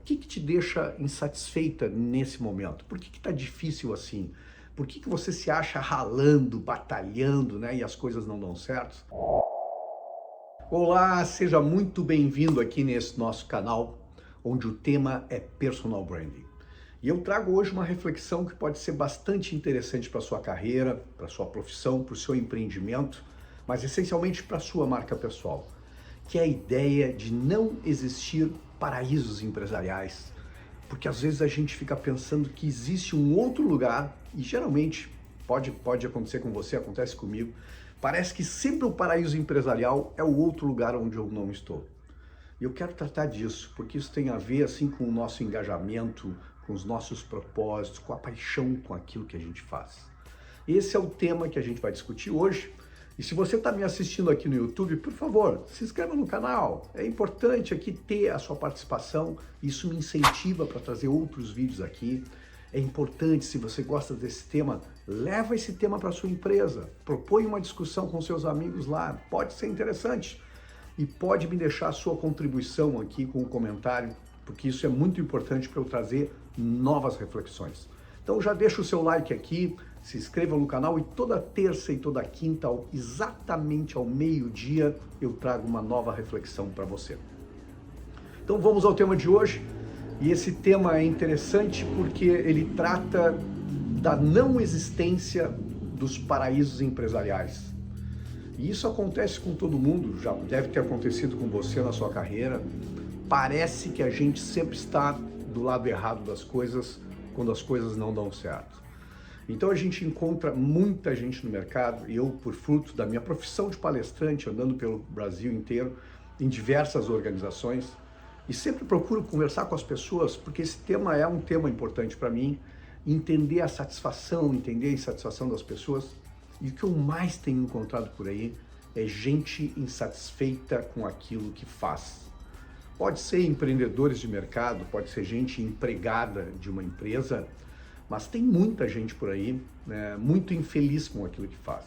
que te deixa insatisfeita nesse momento? Por que tá difícil assim? Por que você se acha ralando, batalhando, né, e as coisas não dão certo? Olá, seja muito bem-vindo aqui nesse nosso canal, onde o tema é Personal Branding. E eu trago hoje uma reflexão que pode ser bastante interessante para a sua carreira, para a sua profissão, para o seu empreendimento, mas essencialmente para a sua marca pessoal, que é a ideia de não existir paraísos empresariais. Porque às vezes a gente fica pensando que existe um outro lugar, e geralmente pode acontecer com você, acontece comigo, parece que sempre o paraíso empresarial é o outro lugar onde eu não estou. E eu quero tratar disso, porque isso tem a ver assim com o nosso engajamento, com os nossos propósitos, com a paixão com aquilo que a gente faz. Esse é o tema que a gente vai discutir hoje. E se você está me assistindo aqui no YouTube, por favor, se inscreva no canal. É importante aqui ter a sua participação, isso me incentiva para trazer outros vídeos aqui. É importante, se você gosta desse tema, leva esse tema para a sua empresa, propõe uma discussão com seus amigos lá, pode ser interessante. E pode me deixar a sua contribuição aqui com um comentário, porque isso é muito importante para eu trazer novas reflexões. Então já deixa o seu like aqui, se inscreva no canal e toda terça e toda quinta, exatamente ao meio-dia, eu trago uma nova reflexão para você. Então vamos ao tema de hoje, e esse tema é interessante porque ele trata da não existência dos paraísos empresariais. E isso acontece com todo mundo, já deve ter acontecido com você na sua carreira. Parece que a gente sempre está do lado errado das coisas quando as coisas não dão certo. Então a gente encontra muita gente no mercado, e eu, por fruto da minha profissão de palestrante, andando pelo Brasil inteiro, em diversas organizações, e sempre procuro conversar com as pessoas, porque esse tema é um tema importante para mim, entender a satisfação, entender a insatisfação das pessoas. E o que eu mais tenho encontrado por aí é gente insatisfeita com aquilo que faz. Pode ser empreendedores de mercado, pode ser gente empregada de uma empresa, mas tem muita gente por aí, né, muito infeliz com aquilo que faz.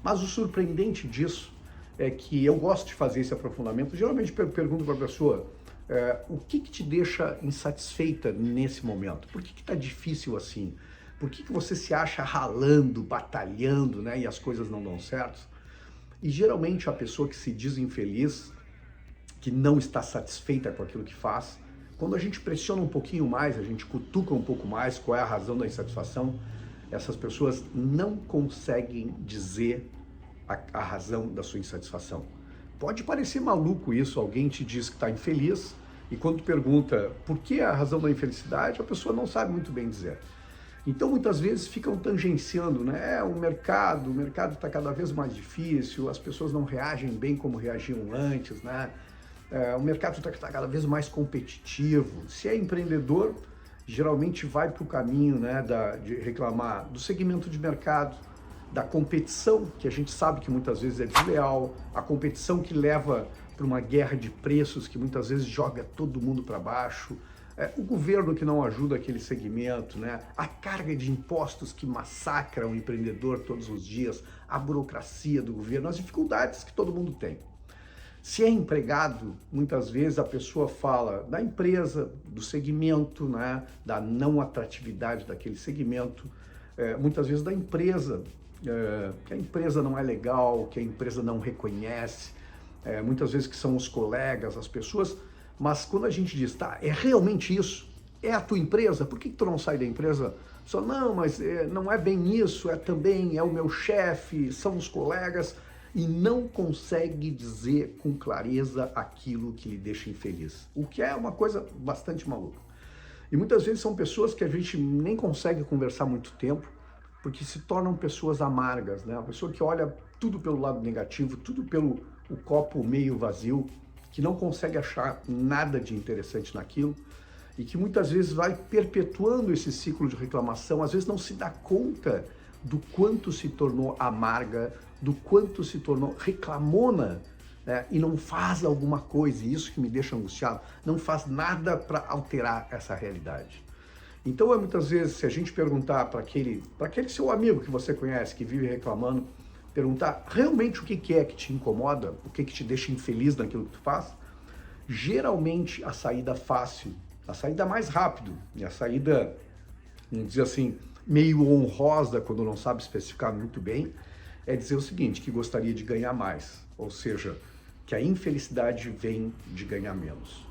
Mas o surpreendente disso é que eu gosto de fazer esse aprofundamento. Geralmente pergunto para a pessoa, o que te deixa insatisfeita nesse momento? Por que tá difícil assim? Por que você se acha ralando, batalhando, né, e as coisas não dão certo? E geralmente a pessoa que se diz infeliz, que não está satisfeita com aquilo que faz, quando a gente pressiona um pouquinho mais, a gente cutuca um pouco mais qual é a razão da insatisfação, essas pessoas não conseguem dizer a razão da sua insatisfação. Pode parecer maluco isso, alguém te diz que está infeliz, e quando tu pergunta por que a razão da infelicidade, a pessoa não sabe muito bem dizer. Então, muitas vezes ficam tangenciando, né? O mercado está cada vez mais difícil, as pessoas não reagem bem como reagiam antes, né? O mercado está cada vez mais competitivo. Se é empreendedor, geralmente vai para o caminho, né, de reclamar do segmento de mercado, da competição, que a gente sabe que muitas vezes é desleal, a competição que leva para uma guerra de preços que muitas vezes joga todo mundo para baixo, o governo que não ajuda aquele segmento, né? A carga de impostos que massacra o empreendedor todos os dias, a burocracia do governo, as dificuldades que todo mundo tem. Se é empregado, muitas vezes a pessoa fala da empresa, do segmento, né? Da não atratividade daquele segmento, muitas vezes da empresa, que a empresa não é legal, que a empresa não reconhece, muitas vezes que são os colegas, as pessoas. Mas quando a gente diz, tá, é realmente isso? É a tua empresa? Por que tu não sai da empresa? Só, não, mas não é bem isso, também é o meu chefe, são os colegas, e não consegue dizer com clareza aquilo que lhe deixa infeliz. O que é uma coisa bastante maluca. E muitas vezes são pessoas que a gente nem consegue conversar muito tempo, porque se tornam pessoas amargas, né? A pessoa que olha tudo pelo lado negativo, tudo pelo o copo meio vazio, que não consegue achar nada de interessante naquilo, e que muitas vezes vai perpetuando esse ciclo de reclamação, às vezes não se dá conta do quanto se tornou amarga, do quanto se tornou reclamona, né, e não faz alguma coisa, e isso que me deixa angustiado, não faz nada para alterar essa realidade. Então, muitas vezes, se a gente perguntar para aquele seu amigo que você conhece, que vive reclamando, perguntar realmente o que é que te incomoda, o que te deixa infeliz naquilo que tu faz, geralmente a saída fácil A saída mais rápida e a saída, vamos dizer assim, meio honrosa, quando não sabe especificar muito bem, é dizer o seguinte, que gostaria de ganhar mais, ou seja, que a infelicidade vem de ganhar menos.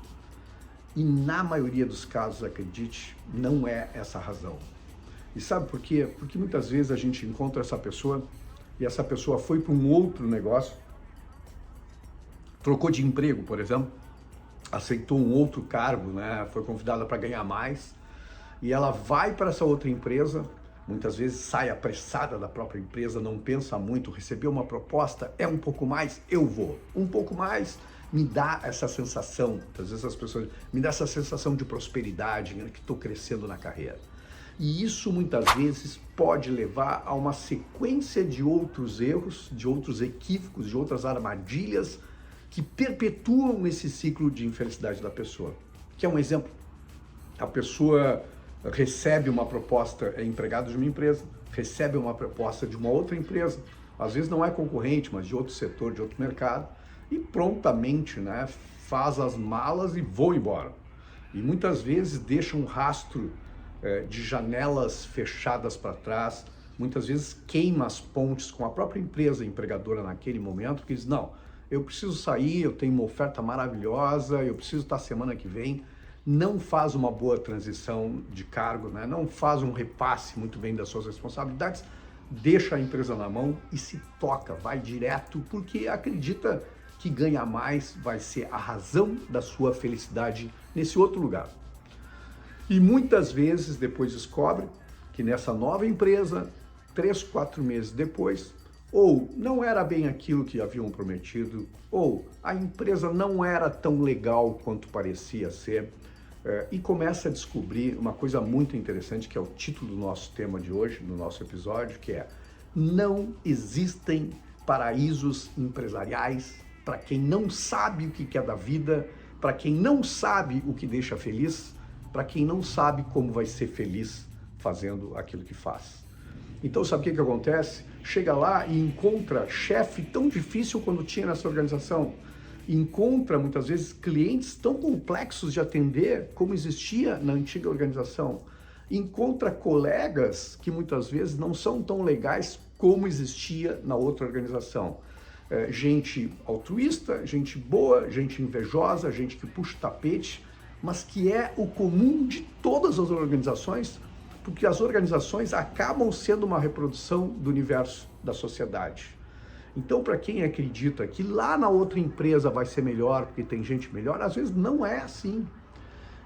E na maioria dos casos, acredite, não é essa a razão. E sabe por quê? Porque muitas vezes a gente encontra essa pessoa e essa pessoa foi para um outro negócio, trocou de emprego, por exemplo, aceitou um outro cargo, né? Foi convidada para ganhar mais, e ela vai para essa outra empresa, muitas vezes sai apressada da própria empresa, não pensa muito, recebeu uma proposta, é um pouco mais, eu vou. Um pouco mais me dá essa sensação, muitas vezes as pessoas, me dá essa sensação de prosperidade, né, que estou crescendo na carreira. E isso muitas vezes pode levar a uma sequência de outros erros, de outros equívocos, de outras armadilhas que perpetuam esse ciclo de infelicidade da pessoa. Que é um exemplo, a pessoa recebe uma proposta, é empregado de uma empresa, recebe uma proposta de uma outra empresa, às vezes não é concorrente, mas de outro setor, de outro mercado, e prontamente, né, faz as malas e voa embora. E muitas vezes deixa um rastro de janelas fechadas para trás, muitas vezes queima as pontes com a própria empresa empregadora naquele momento, porque diz, não, eu preciso sair, eu tenho uma oferta maravilhosa, eu preciso estar semana que vem, não faz uma boa transição de cargo, né? Não faz um repasse muito bem das suas responsabilidades, deixa a empresa na mão e se toca, vai direto, porque acredita que ganhar mais vai ser a razão da sua felicidade nesse outro lugar. E muitas vezes depois descobre que nessa nova empresa, 3, 4 meses depois, ou não era bem aquilo que haviam prometido, ou a empresa não era tão legal quanto parecia ser, e começa a descobrir uma coisa muito interessante, que é o título do nosso tema de hoje, do nosso episódio, que é: não existem paraísos empresariais para quem não sabe o que é da vida, para quem não sabe o que deixa feliz, para quem não sabe como vai ser feliz fazendo aquilo que faz. Então, sabe o que acontece? Chega lá e encontra chefe tão difícil quando tinha nessa organização, encontra muitas vezes clientes tão complexos de atender como existia na antiga organização, encontra colegas que muitas vezes não são tão legais como existia na outra organização. Gente altruísta, gente boa, gente invejosa, gente que puxa o tapete, mas que é o comum de todas as organizações, porque as organizações acabam sendo uma reprodução do universo da sociedade. Então, para quem acredita que lá na outra empresa vai ser melhor, porque tem gente melhor, às vezes não é assim.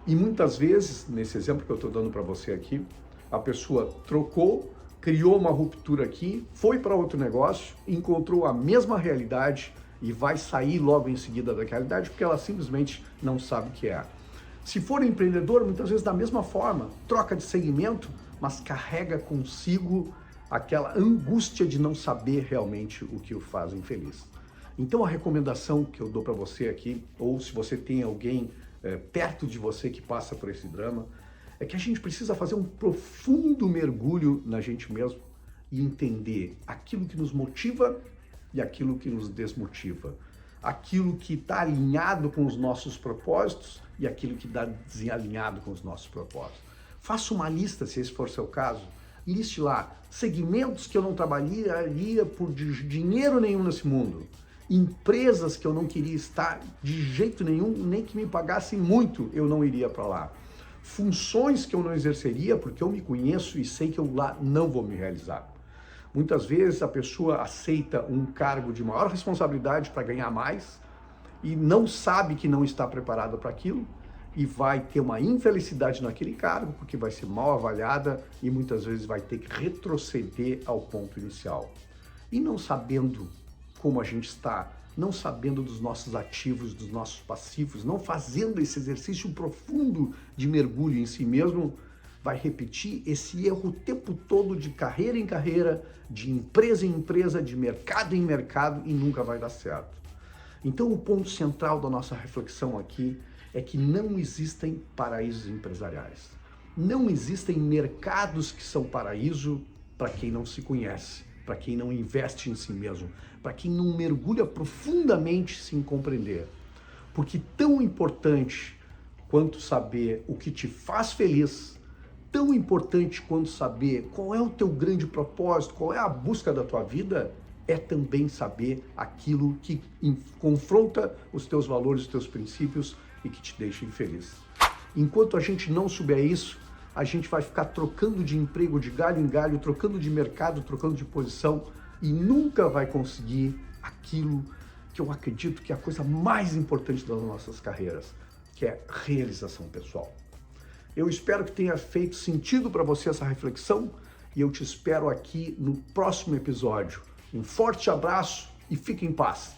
E muitas vezes, nesse exemplo que eu estou dando para você aqui, a pessoa trocou, criou uma ruptura aqui, foi para outro negócio, encontrou a mesma realidade e vai sair logo em seguida da realidade, porque ela simplesmente não sabe o que é. Se for empreendedor, muitas vezes da mesma forma, troca de segmento, mas carrega consigo aquela angústia de não saber realmente o que o faz infeliz. Então a recomendação que eu dou para você aqui, ou se você tem alguém perto de você que passa por esse drama, é que a gente precisa fazer um profundo mergulho na gente mesmo e entender aquilo que nos motiva e aquilo que nos desmotiva. Aquilo que está alinhado com os nossos propósitos e aquilo que está desalinhado com os nossos propósitos. Faça uma lista, se esse for seu caso. Liste lá segmentos que eu não trabalharia por dinheiro nenhum nesse mundo. Empresas que eu não queria estar de jeito nenhum, nem que me pagassem muito, eu não iria para lá. Funções que eu não exerceria porque eu me conheço e sei que eu lá não vou me realizar. Muitas vezes a pessoa aceita um cargo de maior responsabilidade para ganhar mais e não sabe que não está preparada para aquilo e vai ter uma infelicidade naquele cargo porque vai ser mal avaliada e muitas vezes vai ter que retroceder ao ponto inicial. E não sabendo como a gente está, não sabendo dos nossos ativos, dos nossos passivos, não fazendo esse exercício profundo de mergulho em si mesmo, vai repetir esse erro o tempo todo de carreira em carreira, de empresa em empresa, de mercado em mercado e nunca vai dar certo. Então o ponto central da nossa reflexão aqui é que não existem paraísos empresariais. Não existem mercados que são paraíso para quem não se conhece, para quem não investe em si mesmo, para quem não mergulha profundamente sem compreender. Porque tão importante quanto saber o que te faz feliz, tão importante quanto saber qual é o teu grande propósito, qual é a busca da tua vida, é também saber aquilo que confronta os teus valores, os teus princípios e que te deixa infeliz. Enquanto a gente não souber isso, a gente vai ficar trocando de emprego de galho em galho, trocando de mercado, trocando de posição e nunca vai conseguir aquilo que eu acredito que é a coisa mais importante das nossas carreiras, que é realização pessoal. Eu espero que tenha feito sentido para você essa reflexão e eu te espero aqui no próximo episódio. Um forte abraço e fique em paz.